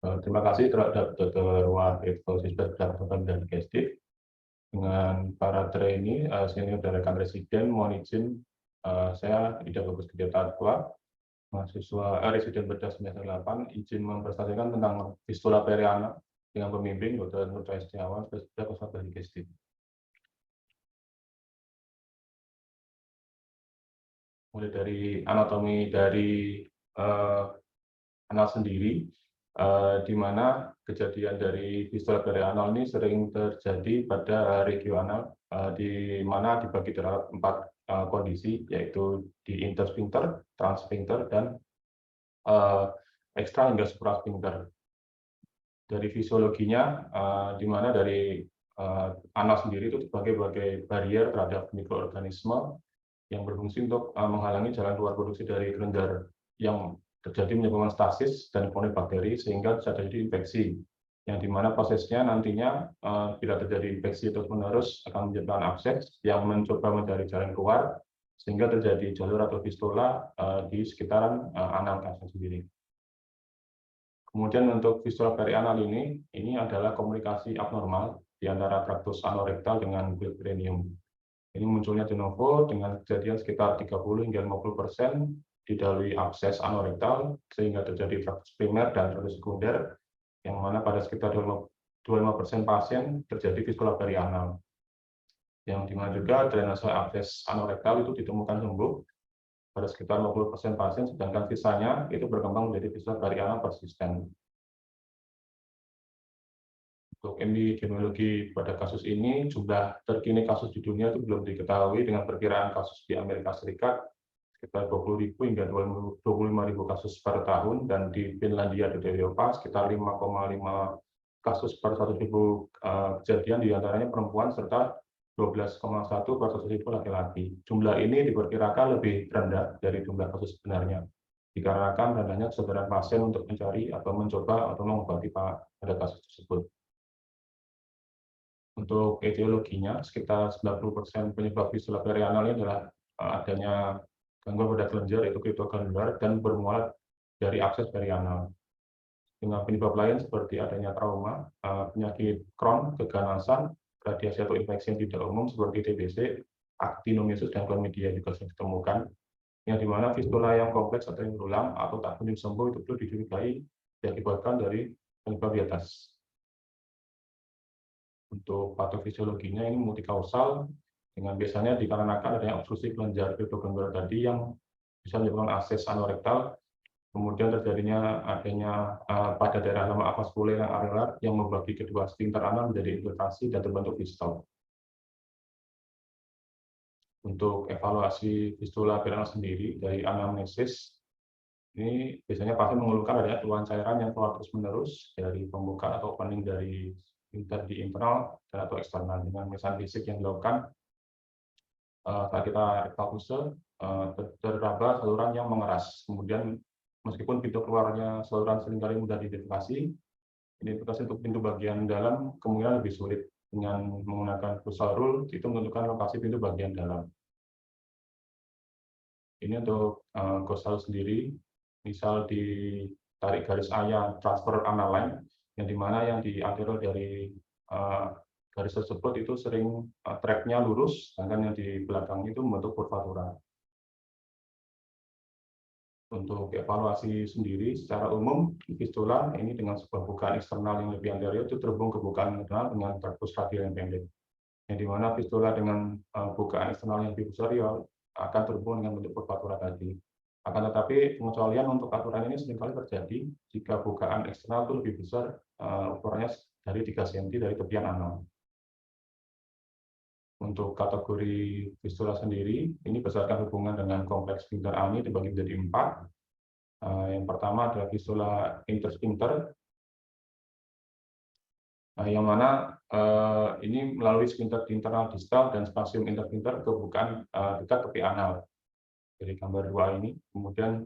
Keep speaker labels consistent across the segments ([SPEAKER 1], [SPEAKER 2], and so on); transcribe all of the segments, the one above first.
[SPEAKER 1] Terima kasih terhadap Dr. Wahid Fauzi dan Gestif dengan para trainee senior dan rekan residen. Mohon izin, saya Ida Bagus Gede Tatwa, mahasiswa residen Bedah semester 8, izin mempresentasikan tentang fistula periana dengan pembimbing Dr. Nur Setiawan, Spesialis Konsultasi Gestif. Mulai dari anatomi dari anal sendiri, di mana kejadian dari fistula perianal ini sering terjadi pada regio anal, di mana dibagi terhadap 4 kondisi, yaitu di intersphincter, transsphincter, dan ekstra hingga suprasphincter. Dari fisiologinya, di mana dari anal sendiri itu sebagai barier terhadap mikroorganisme yang berfungsi untuk menghalangi jalan keluar produksi dari kelenjar yang terjadi menyebabkan stasis dan koloni bakteri sehingga bisa terjadi infeksi, yang dimana prosesnya nantinya bila terjadi infeksi terus-menerus akan menyebabkan abses yang mencoba mencari jalan keluar sehingga terjadi jalur atau fistula di sekitaran anal kasar sendiri. Kemudian untuk fistula perianal ini adalah komunikasi abnormal di antara traktus anorektal dengan kulit perineum. Ini munculnya de novo dengan kejadian sekitar 30 hingga 50% didahului abses anorektal sehingga terjadi traktus primer dan traktus sekunder, yang mana pada sekitar 25% pasien terjadi fistula perianal. Yang dimana juga drainase abses anorektal itu ditemukan sembuh pada sekitar 50% pasien, sedangkan sisanya itu berkembang menjadi fistula perianal persisten. Untuk epidemiologi pada kasus ini, jumlah terkini kasus di dunia itu belum diketahui, dengan perkiraan kasus di Amerika Serikat sekitar 20.000 hingga 25.000 kasus per tahun, dan di Finlandia dan Eropa sekitar 5,5 kasus per 100.000 kejadian, diantaranya perempuan, serta 12,1 per 100.000 laki-laki. Jumlah ini diperkirakan lebih rendah dari jumlah kasus sebenarnya, dikarenakan rendahnya kesadaran pasien untuk mencari atau mencoba atau mengobati pada kasus tersebut. Untuk etiologinya, sekitar 90% penyebab fistula perianal ini adalah adanya gangguan pada kelenjar, yaitu kriptogranular, dan bermula dari abses perianal. Dengan penyebab lain seperti adanya trauma, penyakit Crohn, keganasan, radiasi atau infeksi yang tidak umum seperti TBC, actinomycosis, dan chlamydia juga sering ditemukan. Yang dimana fistula yang kompleks atau yang berulang atau tak kunjung sembuh itu perlu dicurigai diakibatkan dari penyebab di atas. Untuk patofisiologinya ini multikausal, dengan biasanya dikarenakan adanya obstruksi kelenjar kriptogranular tadi yang bisa menyebabkan abses anorektal, kemudian terjadinya adanya pada daerah lama avaskuler yang areolar yang membagi kedua sphincter anal menjadi infiltrasi dan terbentuk fistula. Untuk evaluasi fistula perianal sendiri dari anamnesis, ini biasanya pasien mengeluhkan adanya keluhan cairan yang keluar terus-menerus dari pembukaan atau opening dari sphincter di internal dan atau eksternal. Dengan pemeriksaan fisik yang dilakukan saat kita rectal pulse, terdapat saluran yang mengeras. Kemudian meskipun pintu keluarnya saluran seringkali mudah diidentifikasi, identifikasi untuk pintu bagian dalam kemungkinan lebih sulit. Dengan menggunakan Fussell Rule itu menentukan lokasi pintu bagian dalam. Ini untuk Gostall sendiri, misal ditarik garis A yang transfer anal line, yang dimana yang di anterior dari garis tersebut itu sering tracknya lurus, sedangkan yang di belakang itu membentuk kurvatura. Untuk evaluasi sendiri, secara umum fistula ini dengan sebuah bukaan eksternal yang lebih anterior itu terhubung ke bukaan internal dengan traktus radial yang pendek. Yang dimana fistula dengan bukaan eksternal yang lebih posterior akan terhubung dengan bentuk kurvatura tadi. Akan tetapi pengecualian untuk aturan ini seringkali terjadi jika bukaan eksternal itu lebih besar, ukurannya dari 3 cm dari tepian anal. Untuk kategori fistula sendiri, ini berdasarkan hubungan dengan kompleks sphincter ani dibagi menjadi 4. Yang pertama adalah fistula intersphincter, yang mana ini melalui sphincter internal distal dan spasium intersphincter ke bukaan dekat tepi anal. Dari gambar 2 ini. Kemudian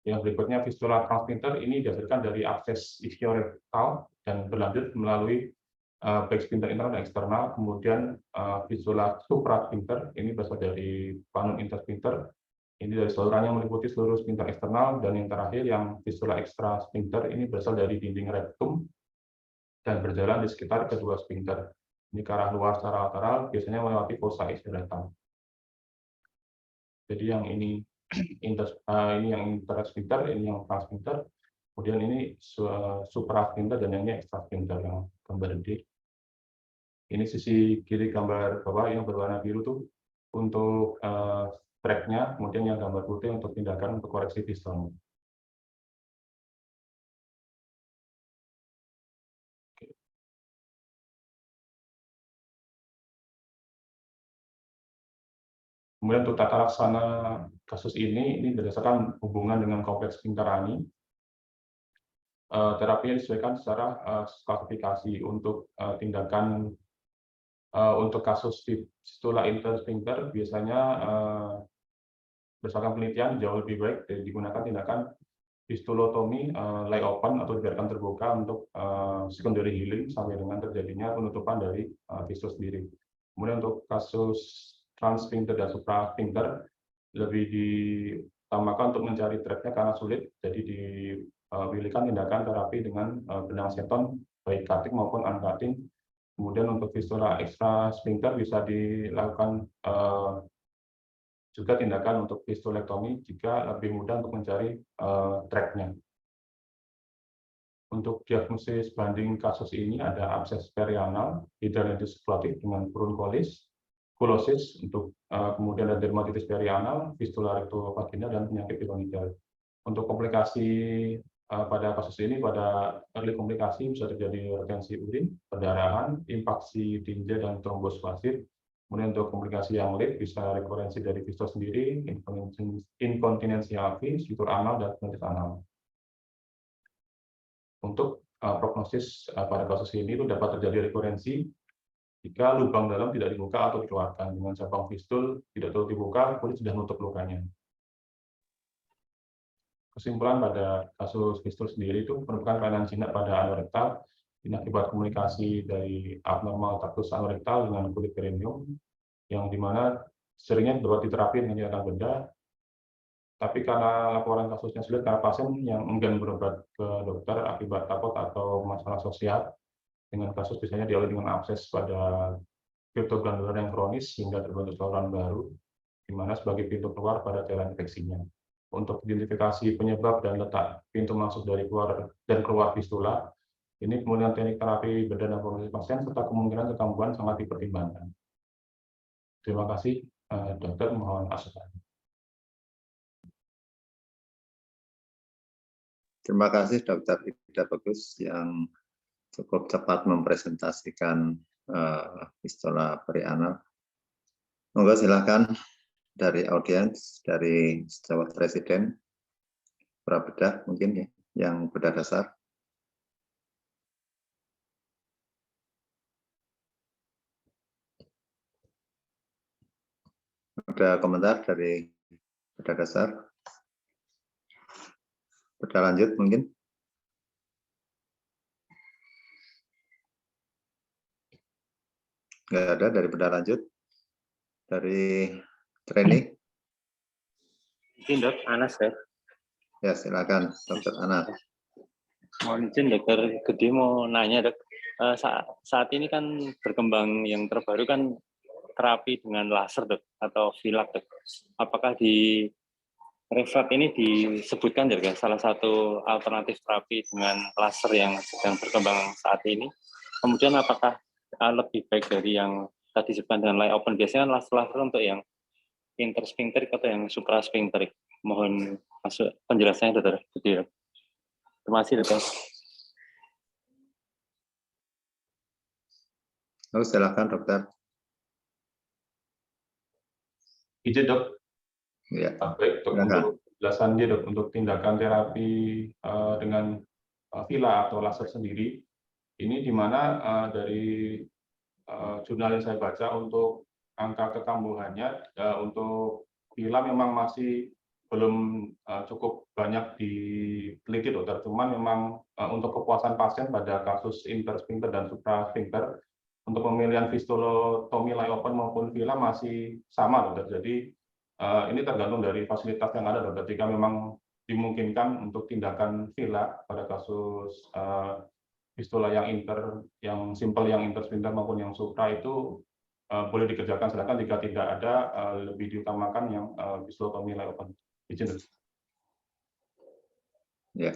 [SPEAKER 1] yang berikutnya fistula transsphincter, ini dihasilkan dari abses ischiorektal dan berlanjut melalui back sphincter internal dan eksternal. Kemudian fistula suprasphincter ini berasal dari planum intersphincter Ini dari saluran yang meliputi seluruh sphincter eksternal, dan yang terakhir yang fistula ekstra sphincter ini berasal dari dinding rektum dan berjalan di sekitar kedua sphincter. Ini ke arah luar secara lateral, biasanya melewati fossa ischiatum. Jadi yang ini ini yang intersphincter, ini yang transsphincter, kemudian ini suprasphincter, dan yang ini extrasphincter yang gambar D. Ini sisi kiri gambar bawah yang berwarna biru tuh untuk tracknya, kemudian yang gambar putih untuk tindakan untuk koreksi fistulnya. Kemudian untuk tata laksana kasus ini berdasarkan hubungan dengan kompleks sphincter ani. Terapi yang disesuaikan secara klasifikasi untuk tindakan untuk kasus fistula intersphincter biasanya berdasarkan penelitian jauh lebih baik digunakan tindakan fistulotomi lay open atau dibiarkan terbuka untuk secondary healing sampai dengan terjadinya penutupan dari fistul sendiri. Kemudian untuk kasus transsphincter dan suprasphincter lebih ditambahkan untuk mencari tracknya karena sulit, jadi dipilihkan tindakan terapi dengan benang seton baik cutting maupun uncutting. Kemudian untuk fistula extra sphincter bisa dilakukan juga tindakan untuk fistulektomi jika lebih mudah untuk mencari tracknya. Untuk diagnosis banding kasus ini ada abses perianal, hidradenitis suppuratif dengan furunculosis, kulosis, untuk kemudian ada dermatitis perianal, fistula rectovaginal, dan penyakit piloidal. Untuk komplikasi pada kasus ini, pada early komplikasi bisa terjadi retensi urin, perdarahan, infaksi tinja, dan trombos wasit. Kemudian untuk komplikasi yang late bisa rekurensi dari fistul sendiri, inkontinensi AV, fitur anal, dan penyakit anal. Untuk prognosis pada kasus ini itu dapat terjadi rekurensi jika lubang dalam tidak dibuka atau dikeluarkan. Dengan cabang fistul tidak terlalu dibuka, kulit sudah menutup lukanya. Kesimpulan pada kasus fistul sendiri itu merupakan kelainan jinak pada anorektal ini akibat komunikasi dari abnormal traktus anorektal dengan kulit perineum, yang dimana seringnya dapat diterapi dengan tindakan benda, tapi karena laporan kasusnya sulit karena pasien yang enggan berobat ke dokter akibat takut atau masalah sosial, dengan kasus biasanya diawali dengan abses pada cryptoglandular yang kronis hingga terbentuk saluran baru, di mana sebagai pintu keluar pada jalan infeksinya. Untuk identifikasi penyebab dan letak pintu masuk dari keluar dan keluar fistula, ini kemudian teknik terapi benda dan kondisi pasien serta kemungkinan kekambuhan sangat dipertimbangkan. Terima kasih, dokter, mohon asuhan.
[SPEAKER 2] Terima kasih Dr. Ida Bagus yang cukup cepat mempresentasikan fistula perianal. Monggo silakan dari audiens, dari sejawat residen, prabedah mungkin ya, yang bedah dasar. Ada komentar dari bedah dasar? Bedah lanjut mungkin? Nggak ada dari bedah lanjut? Dari training?
[SPEAKER 3] Izin dok, Anas ya.
[SPEAKER 2] Ya silakan Dr. Anas.
[SPEAKER 3] Mohon izin dokter Gede mau nanya dok. Saat ini kan berkembang yang terbaru kan terapi dengan laser dok atau vilak dok. Apakah di Refrat ini disebutkan juga salah satu alternatif terapi dengan laser yang sedang berkembang saat ini? Kemudian apakah lebih baik dari yang tadi disebutkan dengan lay open? Biasanya kan laser untuk yang intersphincteric atau yang suprasphincteric. Mohon masuk penjelasannya dokter Gede. Terima kasih dokter.
[SPEAKER 2] Silakan dokter.
[SPEAKER 1] Izin dok.
[SPEAKER 2] Ya.
[SPEAKER 1] Baik, dok, untuk penjelasan dia dok, untuk tindakan terapi dengan vila atau laser sendiri, ini di mana dari jurnal yang saya baca untuk angka kekambuhannya untuk vila memang masih belum cukup banyak diteliti dokter, cuman memang untuk kepuasan pasien pada kasus intersphincter dan suprasphincter untuk pemilihan fistulotomi lay open maupun vila masih sama dokter. Jadi ini tergantung dari fasilitas yang ada, Dokter. Jika memang dimungkinkan untuk tindakan fila pada kasus fistula yang simpel, yang intersphincter maupun yang supra itu boleh dikerjakan. Sedangkan jika tidak ada, lebih diutamakan yang fistulotomi open. Izin, Dok.
[SPEAKER 2] Ya.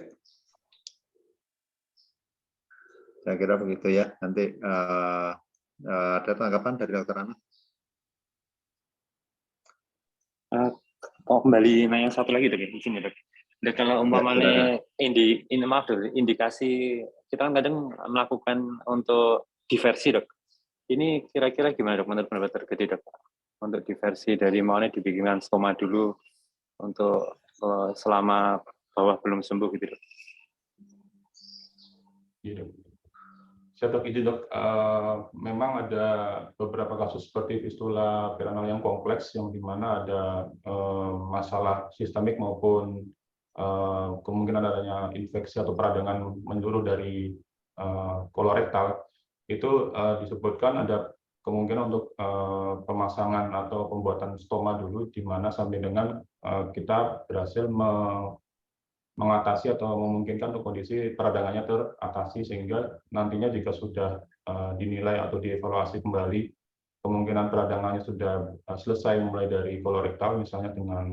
[SPEAKER 2] Saya kira begitu ya. Nanti ada tanggapan dari Dokter Ana?
[SPEAKER 3] Kembali nanya satu lagi, Dok, izin ya, Dok. Dan kalau umpamanya indikasi, kita kan kadang melakukan untuk diversi, Dok. Ini kira-kira gimana, Dok, menurut pendapat tergede, Dok? Untuk diversi dari maunya dibikinkan stoma dulu untuk selama bawah belum sembuh gitu, Dok.
[SPEAKER 1] Iya, Dok. Saya Dok, izin, Dok. Memang ada beberapa kasus seperti fistula perianal yang kompleks, yang dimana ada masalah sistemik maupun kemungkinan adanya infeksi atau peradangan menyeluruh dari kolorektal. Itu disebutkan ada kemungkinan untuk pemasangan atau pembuatan stoma dulu, di mana sampai dengan kita berhasil mengatasi atau memungkinkan untuk kondisi peradangannya teratasi, sehingga nantinya jika sudah dinilai atau dievaluasi kembali kemungkinan peradangannya sudah selesai, mulai dari kolorektal misalnya dengan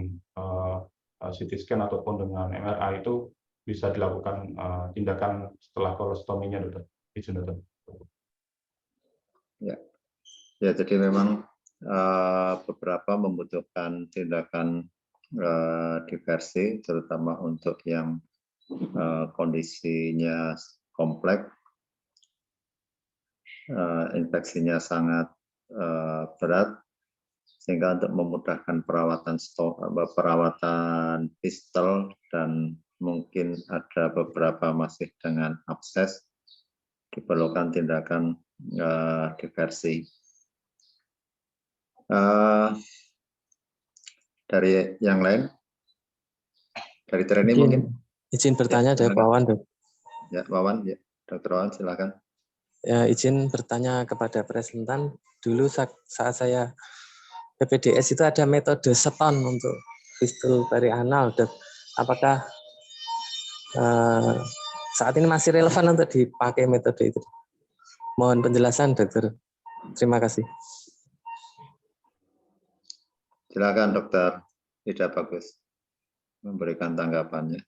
[SPEAKER 1] CT scan ataupun dengan MRI, itu bisa dilakukan tindakan setelah kolostominya, Dokter. Izin, Dokter.
[SPEAKER 2] Ya, ya, jadi memang beberapa membutuhkan tindakan diversi, terutama untuk yang kondisinya kompleks, infeksinya sangat berat, sehingga untuk memudahkan perawatan fistel dan mungkin ada beberapa masih dengan abses, diperlukan tindakan diversi. Dari yang lain, dari training mungkin.
[SPEAKER 4] Izin bertanya,
[SPEAKER 2] ya,
[SPEAKER 4] ada Pak Wawan, Dok.
[SPEAKER 2] Ya, Wawan, ya, Dokter Wawan, silakan.
[SPEAKER 4] Ya, izin bertanya kepada presentan. Dulu saat saya PPDS itu ada metode seton untuk fistul perianal, Dok. Apakah saat ini masih relevan untuk dipakai metode itu? Mohon penjelasan, Dokter. Terima kasih.
[SPEAKER 2] Silakan, Dokter. Tidak bagus memberikan tanggapannya.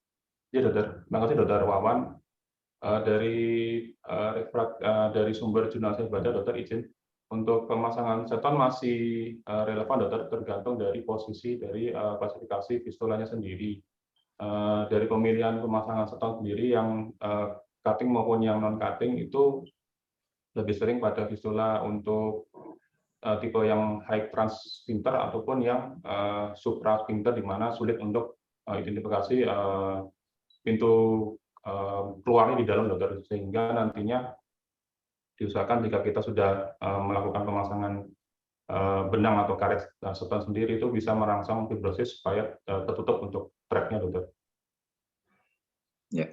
[SPEAKER 1] Ya, Dokter. Terima kasih, Dokter Wawan. Dari sumber jurnal saya baca, Dokter, izin untuk pemasangan seton masih relevan, Dokter, tergantung dari posisi dari klasifikasi fistulanya sendiri. Dari pemilihan pemasangan seton sendiri, yang cutting maupun yang non cutting itu lebih sering pada fistula untuk tipe yang high transsphincter ataupun yang suprasphincter, di mana sulit untuk identifikasi pintu keluarnya di dalam, Dokter, sehingga nantinya diusahakan jika kita sudah melakukan pemasangan benang atau karet seton sendiri, itu bisa merangsang fibrosis supaya tertutup untuk tracknya, Dokter.
[SPEAKER 2] Ya,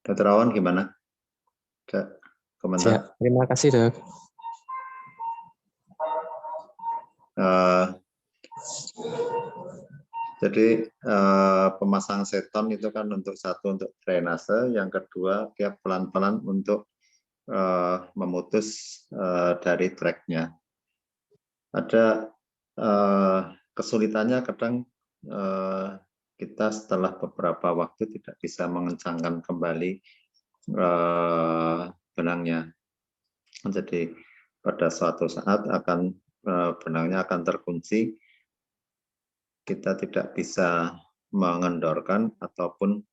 [SPEAKER 2] Dokter Wawan gimana? Komentar?
[SPEAKER 4] Ya, terima kasih, Dok.
[SPEAKER 2] Jadi pemasangan seton itu kan untuk satu, untuk drainase, yang kedua dia pelan-pelan untuk memutus dari tracknya. Ada kesulitannya kadang kita setelah beberapa waktu tidak bisa mengencangkan kembali benangnya. Jadi pada suatu saat benangnya akan terkunci, kita tidak bisa mengendorkan ataupun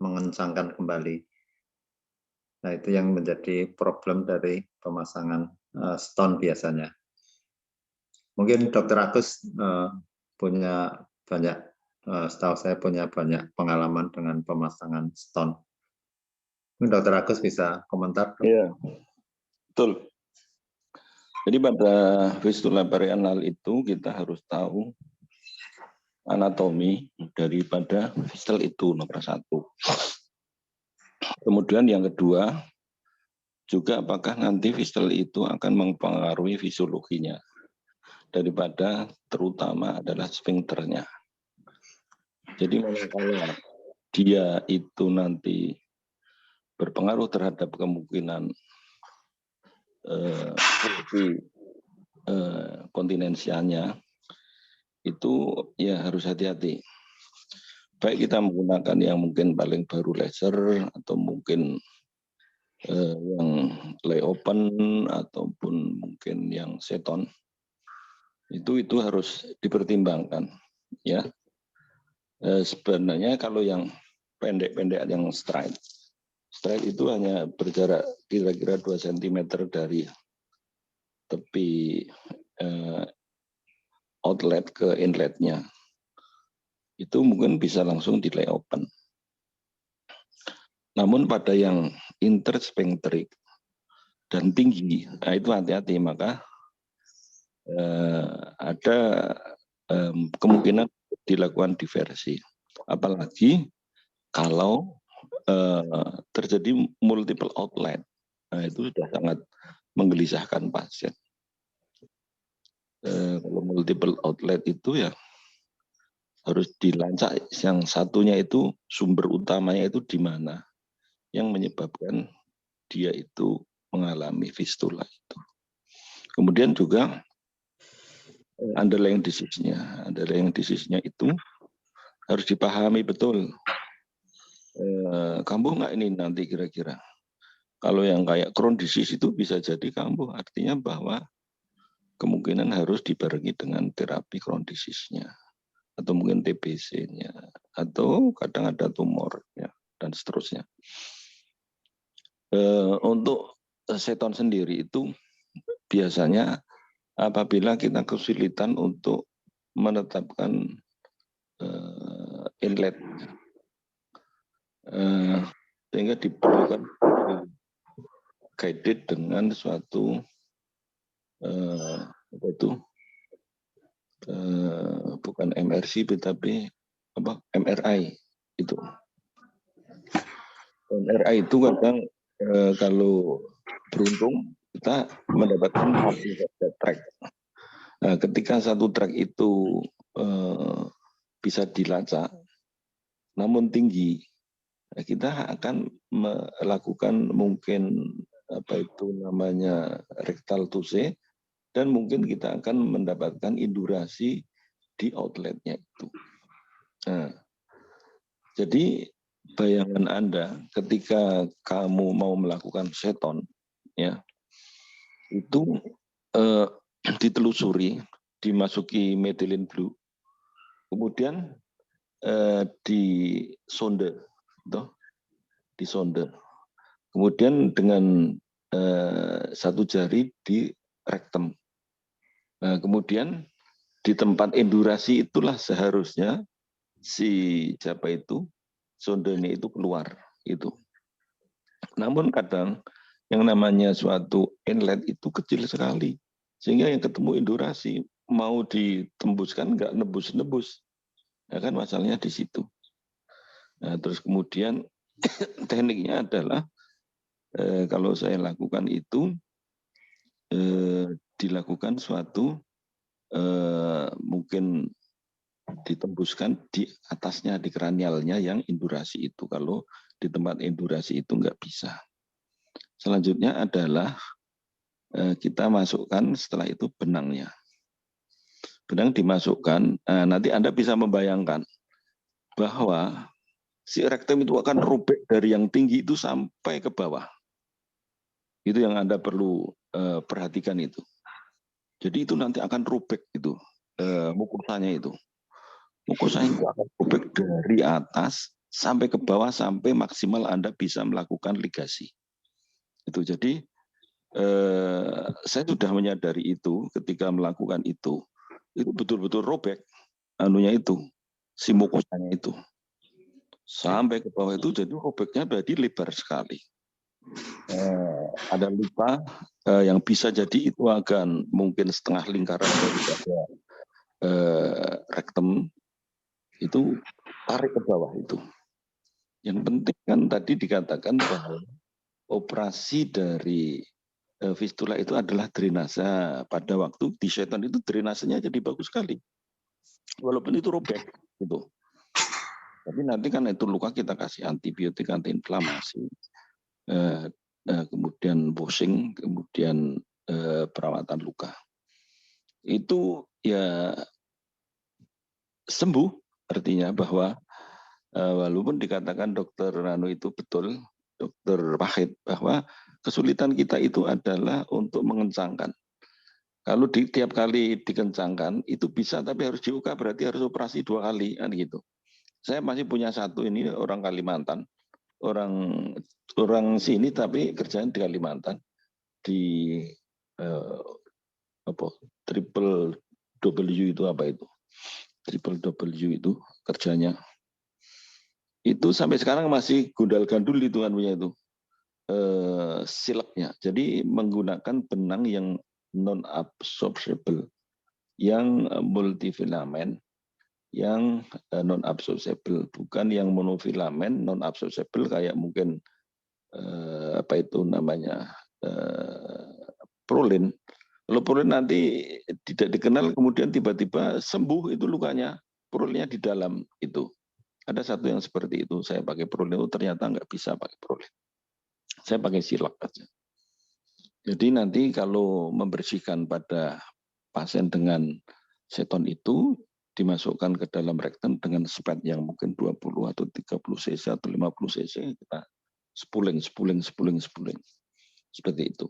[SPEAKER 2] mengencangkan kembali. Nah, itu yang menjadi problem dari pemasangan stone biasanya. Mungkin Dokter Agus punya banyak, setahu saya punya banyak pengalaman dengan pemasangan stone. Mungkin Dokter Agus bisa komentar.
[SPEAKER 5] Iya, betul. Jadi pada fistula perianal itu kita harus tahu anatomi daripada fistel itu, nomor satu. Kemudian yang kedua, juga apakah nanti fistel itu akan mempengaruhi fisiologinya. daripada terutama adalah sphincternya. Jadi kalau dia itu nanti berpengaruh terhadap kemungkinan kontinensialnya, itu ya harus hati-hati. Baik kita menggunakan yang mungkin paling baru laser atau mungkin yang lay open ataupun mungkin yang seton, itu harus dipertimbangkan ya. Sebenarnya kalau yang pendek-pendek yang straight itu hanya berjarak kira-kira 2 cm dari tepi outlet ke inletnya. Itu mungkin bisa langsung di lay open. Namun pada yang intersphincteric dan tinggi, nah itu hati-hati, maka ada kemungkinan dilakukan diversi. Apalagi kalau terjadi multiple outlet, nah itu sudah sangat menggelisahkan pasien. Kalau multiple outlet itu ya harus dilacak, yang satunya itu sumber utamanya itu di mana yang menyebabkan dia itu mengalami fistula itu. Kemudian juga underlying disease-nya itu harus dipahami betul. Kambuh nggak ini nanti kira-kira? Kalau yang kayak Crohn disease itu bisa jadi kambuh, artinya bahwa kemungkinan harus dibarengi dengan terapi Crohn disease-nya. Atau mungkin TBC-nya, atau kadang ada tumor, ya, dan seterusnya. Untuk seton sendiri itu biasanya apabila kita kesulitan untuk menetapkan inlet, sehingga diperlukan guided dengan suatu apa itu, bukan MRC tapi apa, MRI itu. MRI itu kadang kalau beruntung kita mendapatkan satu track. Nah, ketika satu track itu bisa dilacak, namun tinggi, kita akan melakukan mungkin apa itu namanya rectal tuse, dan mungkin kita akan mendapatkan indurasi di outletnya itu. Nah, jadi bayangan Anda ketika kamu mau melakukan seton, ya, itu ditelusuri, dimasuki methylene blue, kemudian disonde, kemudian dengan satu jari di rektum. Nah, kemudian di tempat endurasi itulah seharusnya si siapa itu sondenya itu keluar itu. Namun kadang yang namanya suatu inlet itu kecil sekali, sehingga yang ketemu endurasi mau ditembuskan nggak nebus-nebus. Ya kan masalahnya di situ. Nah, terus kemudian tekniknya adalah kalau saya lakukan itu dilakukan suatu mungkin ditembuskan di atasnya, di kranialnya yang indurasi itu. Kalau di tempat indurasi itu nggak bisa. Selanjutnya adalah kita masukkan setelah itu benangnya. Benang dimasukkan, nanti Anda bisa membayangkan bahwa si rektum itu akan robek dari yang tinggi itu sampai ke bawah. Itu yang Anda perlu perhatikan itu. Jadi itu nanti akan robek itu, mukosanya itu. Mukosanya itu akan robek dari atas sampai ke bawah, sampai maksimal Anda bisa melakukan ligasi. Itu jadi saya sudah menyadari itu ketika melakukan itu betul-betul robek anunya itu, si mukosanya itu. Sampai ke bawah itu, jadi robeknya berarti lebar sekali. Ada luka yang bisa jadi itu akan mungkin setengah lingkaran daripada rektum itu tarik ke bawah itu. Yang penting kan tadi dikatakan bahwa operasi dari fistula itu adalah drainase. Pada waktu di seton itu drainasenya jadi bagus sekali. Walaupun itu robek gitu. Tapi nanti kan itu luka kita kasih antibiotik, antiinflamasi, kemudian washing, kemudian perawatan luka. Itu ya sembuh, artinya bahwa walaupun dikatakan dokter Ranu itu betul, dokter Wahid, bahwa kesulitan kita itu adalah untuk mengencangkan. Kalau tiap kali dikencangkan itu bisa, tapi harus diuka berarti harus operasi 2 kali kan gitu. Saya masih punya satu ini orang Kalimantan, orang sini tapi kerjaan di Kalimantan di triple W itu apa itu? Triple W itu kerjanya. Itu sampai sekarang masih gundal-gandul itu kan punya itu sileknya. Jadi menggunakan benang yang non absorbable, yang multifilamen, yang non absorbable, bukan yang monofilamen non absorbable kayak mungkin apa itu namanya prolin. Kalau prolin nanti tidak dikenal kemudian tiba-tiba sembuh itu lukanya, prolinnya di dalam itu. Ada satu yang seperti itu, saya pakai prolin itu ternyata nggak bisa pakai prolin. Saya pakai silak aja. Jadi nanti kalau membersihkan pada pasien dengan seton itu dimasukkan ke dalam rektum dengan spad yang mungkin 20 atau 30 cc atau 50 cc, kita spuling seperti itu.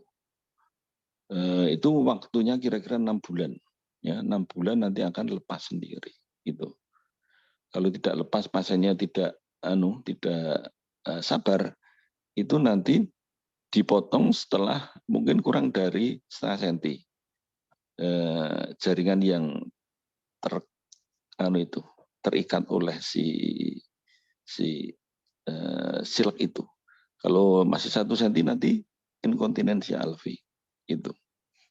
[SPEAKER 5] Itu waktunya kira-kira 6 bulan. Ya, 6 bulan nanti akan lepas sendiri. Gitu. Kalau tidak lepas, pasiennya tidak sabar, itu nanti dipotong setelah mungkin kurang dari setengah senti. Jaringan yang terikat oleh si silk itu. Kalau masih 1 senti nanti inkontinensi alvi itu.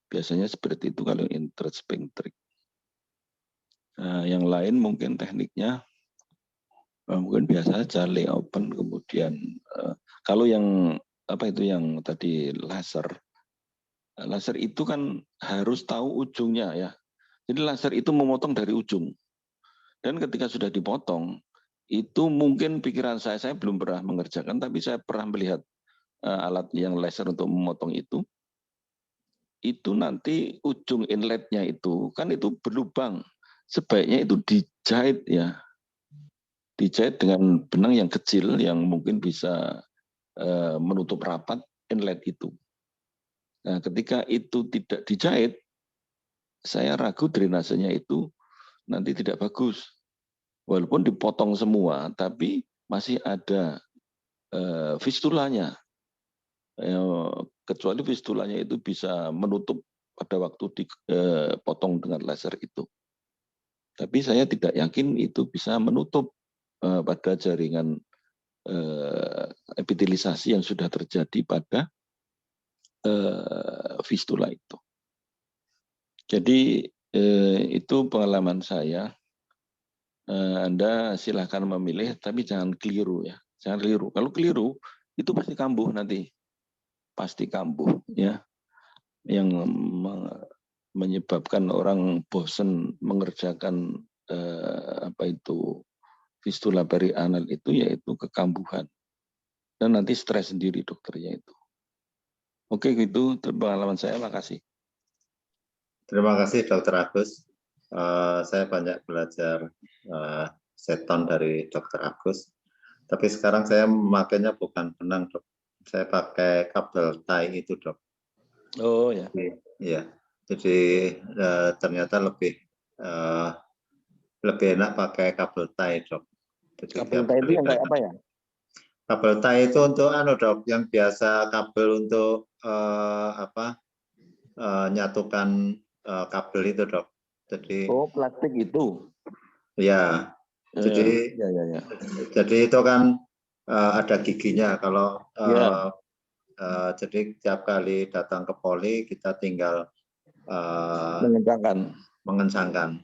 [SPEAKER 5] Biasanya seperti itu kalau intrasphincteric. Yang lain mungkin tekniknya mungkin biasa aja lay open, kemudian kalau yang yang tadi laser itu kan harus tahu ujungnya ya. Jadi laser itu memotong dari ujung. Dan ketika sudah dipotong, itu mungkin pikiran saya belum pernah mengerjakan, tapi saya pernah melihat alat yang laser untuk memotong itu nanti ujung inletnya itu kan itu berlubang. Sebaiknya itu dijahit ya. Dijahit dengan benang yang kecil yang mungkin bisa menutup rapat inlet itu. Nah, ketika itu tidak dijahit, saya ragu drainasenya itu nanti tidak bagus. Walaupun dipotong semua, tapi masih ada fistulanya. Kecuali fistulanya itu bisa menutup pada waktu dipotong dengan laser itu. Tapi saya tidak yakin itu bisa menutup pada jaringan epitelisasi yang sudah terjadi pada fistula itu. Jadi itu pengalaman saya. Anda silahkan memilih, tapi jangan keliru ya. Jangan keliru. Kalau keliru itu pasti kambuh nanti, pasti kambuh ya. Yang menyebabkan orang bosan mengerjakan fistula perianal itu yaitu kekambuhan. Dan nanti stres sendiri dokternya itu. Oke, gitu pengalaman saya. Makasih.
[SPEAKER 2] Terima kasih Dr. Agus. Saya banyak belajar seton dari Dr. Agus. Tapi sekarang saya memakainya bukan benang, Dok. Saya pakai kabel tie itu, Dok.
[SPEAKER 5] Oh ya.
[SPEAKER 2] Iya. Jadi ternyata lebih enak pakai kabel tie, Dok. Jadi
[SPEAKER 5] kabel tie itu yang kayak apa ya?
[SPEAKER 2] Kabel tie itu untuk Dok, yang biasa kabel untuk nyatukan kabel itu, Dok. Jadi
[SPEAKER 5] plastik itu.
[SPEAKER 2] Ya. Jadi jadi itu kan ada giginya kalau jadi tiap kali datang ke poli kita tinggal mengencangkan.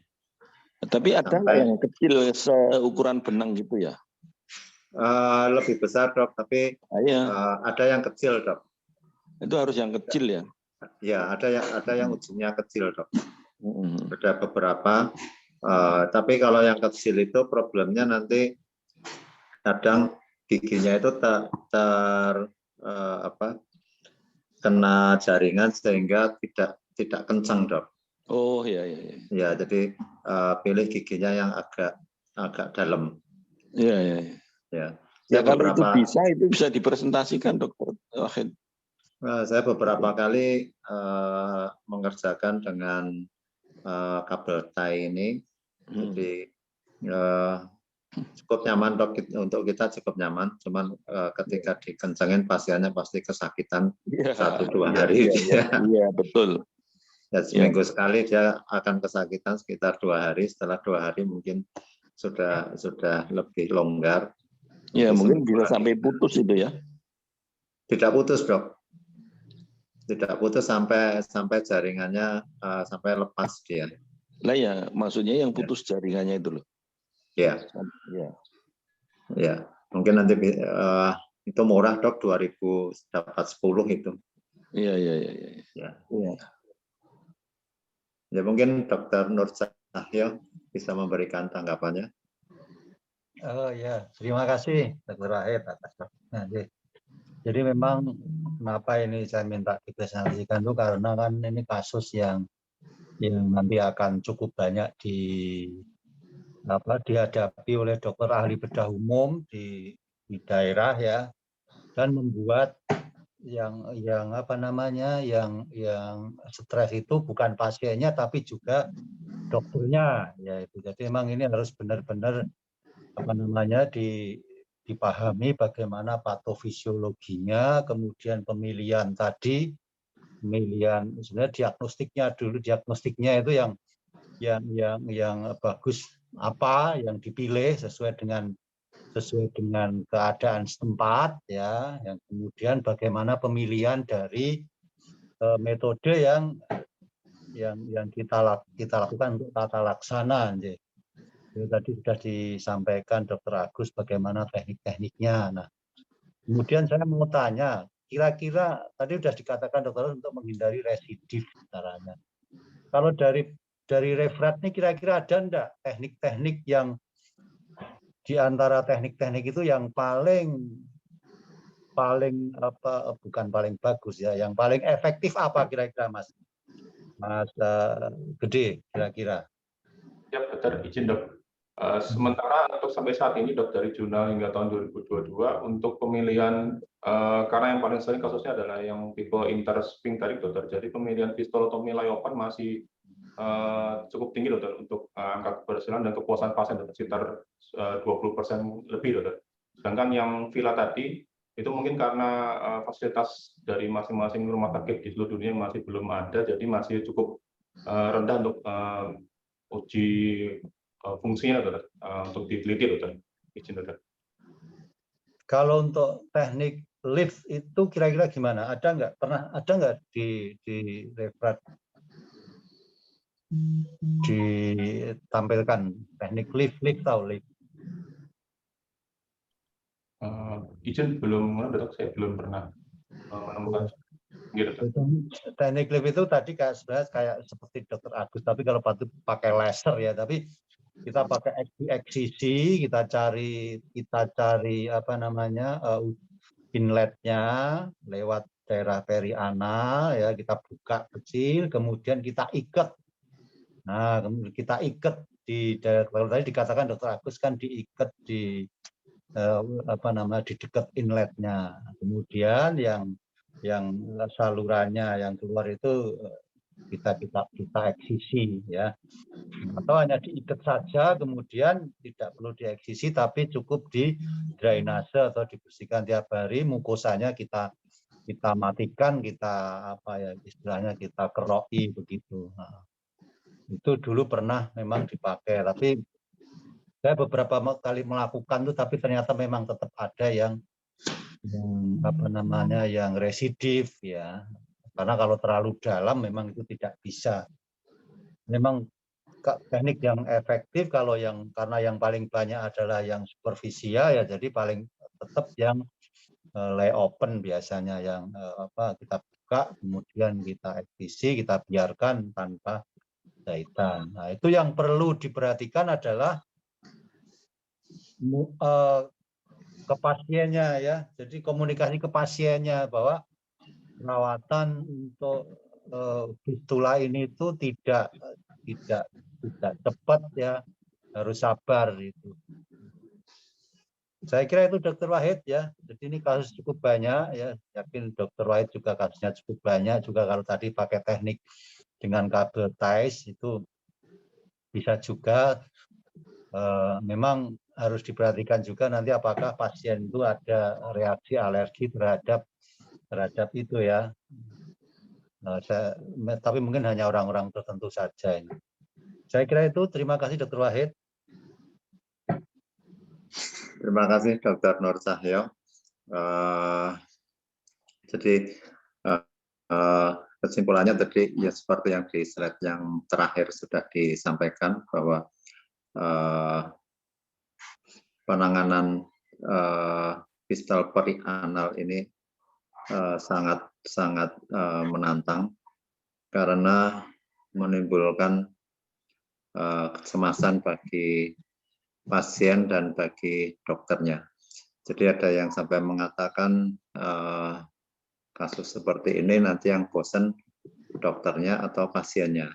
[SPEAKER 5] Tapi ada nggak yang kecil seukuran benang gitu ya?
[SPEAKER 2] Lebih besar, Dok, tapi ada yang kecil, Dok.
[SPEAKER 5] Itu harus yang kecil ya?
[SPEAKER 2] Ya, ada yang ujungnya kecil, Dok.
[SPEAKER 5] Mm.
[SPEAKER 2] Ada beberapa, tapi kalau yang kecil itu problemnya nanti kadang giginya itu kena jaringan sehingga tidak kencang, Dok.
[SPEAKER 5] Oh ya ya ya.
[SPEAKER 2] Ya, jadi pilih giginya yang agak dalam.
[SPEAKER 5] Ya ya.
[SPEAKER 2] Ya,
[SPEAKER 5] Ya
[SPEAKER 2] saya
[SPEAKER 5] kalau itu bisa dipresentasikan, Dokter Wahid.
[SPEAKER 2] Saya beberapa kali mengerjakan dengan kabel tie ini, jadi cukup nyaman, Dok, untuk kita cukup nyaman. Cuman ketika dikencangin pasiennya pasti kesakitan 1-2 hari.
[SPEAKER 5] Iya betul.
[SPEAKER 2] Ya, seminggu sekali dia akan kesakitan sekitar 2 hari. Setelah 2 hari mungkin sudah lebih longgar.
[SPEAKER 5] Ya mungkin bisa sampai putus itu ya.
[SPEAKER 2] Tidak putus, Dok. Tidak putus sampai jaringannya sampai lepas dia.
[SPEAKER 5] Lah ya, maksudnya yang putus jaringannya itu loh.
[SPEAKER 2] Ya.
[SPEAKER 5] Ya.
[SPEAKER 2] Ya, mungkin nanti itu murah, Dok, 2000 dapat 10 itu.
[SPEAKER 5] Iya.
[SPEAKER 2] Ya. Ya, mungkin Dr. Nur Cahyo bisa memberikan tanggapannya.
[SPEAKER 6] Oh ya, terima kasih Dr. Wahid atas jadi memang kenapa ini saya minta dipresentasikan itu karena kan ini kasus yang nanti akan cukup banyak dihadapi oleh dokter ahli bedah umum di daerah ya, dan membuat yang stres itu bukan pasiennya tapi juga dokternya ya itu. Jadi memang ini harus benar-benar dipahami bagaimana patofisiologinya, kemudian pemilihan sebenarnya diagnostiknya itu yang bagus apa yang dipilih sesuai dengan keadaan setempat ya, yang kemudian bagaimana pemilihan dari metode yang kita lakukan untuk tata laksana. Tadi sudah disampaikan Dr. Agus bagaimana teknik-tekniknya. Nah, kemudian saya mau tanya, kira-kira tadi sudah dikatakan Dr. untuk menghindari residif caranya. Kalau dari refrat ini kira-kira ada enggak teknik-teknik yang di antara teknik-teknik itu yang bukan paling bagus ya, yang paling efektif apa kira-kira Mas Gede kira-kira?
[SPEAKER 1] Ya, Dokter, izin, Dok. Sementara untuk sampai saat ini, Dok, dari jurnal hingga tahun 2022, untuk pemilihan, karena yang paling sering kasusnya adalah yang tipe intersphincteric, Dokter. Jadi pemilihan fistulotomi layopen masih cukup tinggi, Dokter, untuk angka keberhasilan dan kepuasan pasien, Dokter, sekitar 20% lebih, Dokter. Sedangkan yang vila tadi, itu mungkin karena fasilitas dari masing-masing rumah sakit di seluruh dunia masih belum ada, jadi masih cukup rendah untuk uji fungsinya, Dokter, untuk diteliti, Dokter. Izin, Dokter.
[SPEAKER 6] Kalau untuk teknik lift itu kira-kira gimana? Ada nggak di referat ditampilkan teknik lift tahu lift?
[SPEAKER 1] Izin belum, Dok, saya belum pernah menemukan. Gitu,
[SPEAKER 6] teknik lift itu tadi kayak seperti Dr. Agus, tapi kalau pakai laser ya, tapi kita pakai eksisi, kita cari inletnya lewat daerah perianal ya, kita buka kecil, kemudian kita ikat. Nah, kemudian kita ikat di daerah, kalau tadi dikatakan Dr. Agus kan diikat di di dekat inletnya. Kemudian yang salurannya yang keluar itu kita eksisi ya, atau hanya diikat saja, kemudian tidak perlu dieksisi tapi cukup di drainase atau dibersihkan tiap hari, mukosanya kita matikan, kita istilahnya kita keroi begitu. Nah, itu dulu pernah memang dipakai, tapi saya beberapa kali melakukan itu, tapi ternyata memang tetap ada yang residif ya. Karena kalau terlalu dalam memang itu tidak bisa. Memang teknik yang efektif karena yang paling banyak adalah yang superficial ya, jadi paling tetap yang lay open biasanya, yang kita buka, kemudian kita FBC, kita biarkan tanpa jahitan. Nah, itu yang perlu diperhatikan adalah ke pasiennya ya. Jadi komunikasi ke pasiennya bahwa perawatan untuk fistula ini itu tidak cepat ya, harus sabar itu. Saya kira itu Dokter Wahid ya. Jadi ini kasus cukup banyak ya. Yakin Dokter Wahid juga kasusnya cukup banyak juga kalau tadi pakai teknik dengan kabel ties itu bisa juga. Memang harus diperhatikan juga nanti apakah pasien itu ada reaksi alergi terhadap itu ya. Tapi mungkin hanya orang-orang tertentu saja ini. Saya kira itu. Terima kasih Dokter Wahid.
[SPEAKER 2] Terima kasih Dr. Nur Cahyo. Jadi kesimpulannya tadi ya seperti yang di slide yang terakhir sudah disampaikan bahwa penanganan fistal perianal ini sangat menantang karena menimbulkan kecemasan bagi pasien dan bagi dokternya. Jadi ada yang sampai mengatakan kasus seperti ini nanti yang bosan dokternya atau pasiennya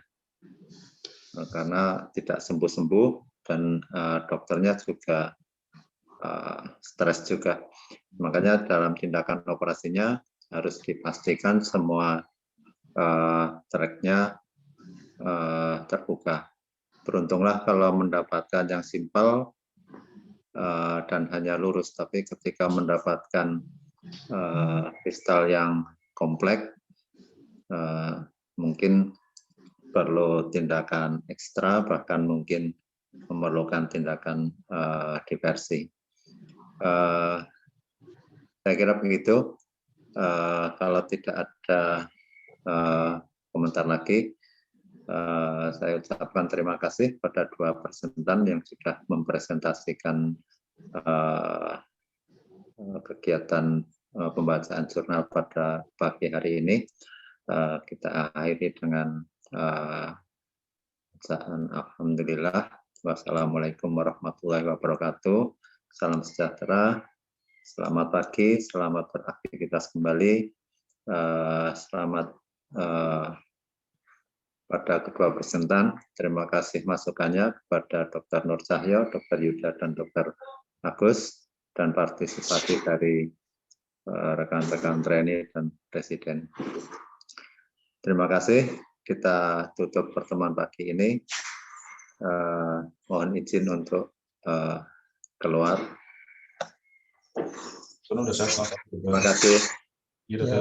[SPEAKER 2] karena tidak sembuh-sembuh dan dokternya juga stres juga. Makanya dalam tindakan operasinya harus dipastikan semua tracknya terbuka. Beruntunglah kalau mendapatkan yang simpel dan hanya lurus, tapi ketika mendapatkan fistal yang kompleks mungkin perlu tindakan ekstra, bahkan mungkin memerlukan tindakan diversi. Saya kira begitu. Kalau tidak ada komentar lagi, saya ucapkan terima kasih pada dua presentan yang sudah mempresentasikan kegiatan pembacaan jurnal pada pagi hari ini. Kita akhiri dengan bacaan alhamdulillah. Wassalamualaikum warahmatullahi wabarakatuh. Salam sejahtera. Selamat pagi, selamat beraktivitas kembali. Selamat pada kedua presentan. Terima kasih masukannya kepada Dr. Nur Cahyo, Dr. Yuda, dan Dr. Agus, dan partisipasi dari rekan-rekan trainee dan presiden. Terima kasih. Kita tutup pertemuan pagi ini. Mohon izin untuk keluar.
[SPEAKER 1] Terima kasih.
[SPEAKER 2] Terima kasih.
[SPEAKER 1] Iya,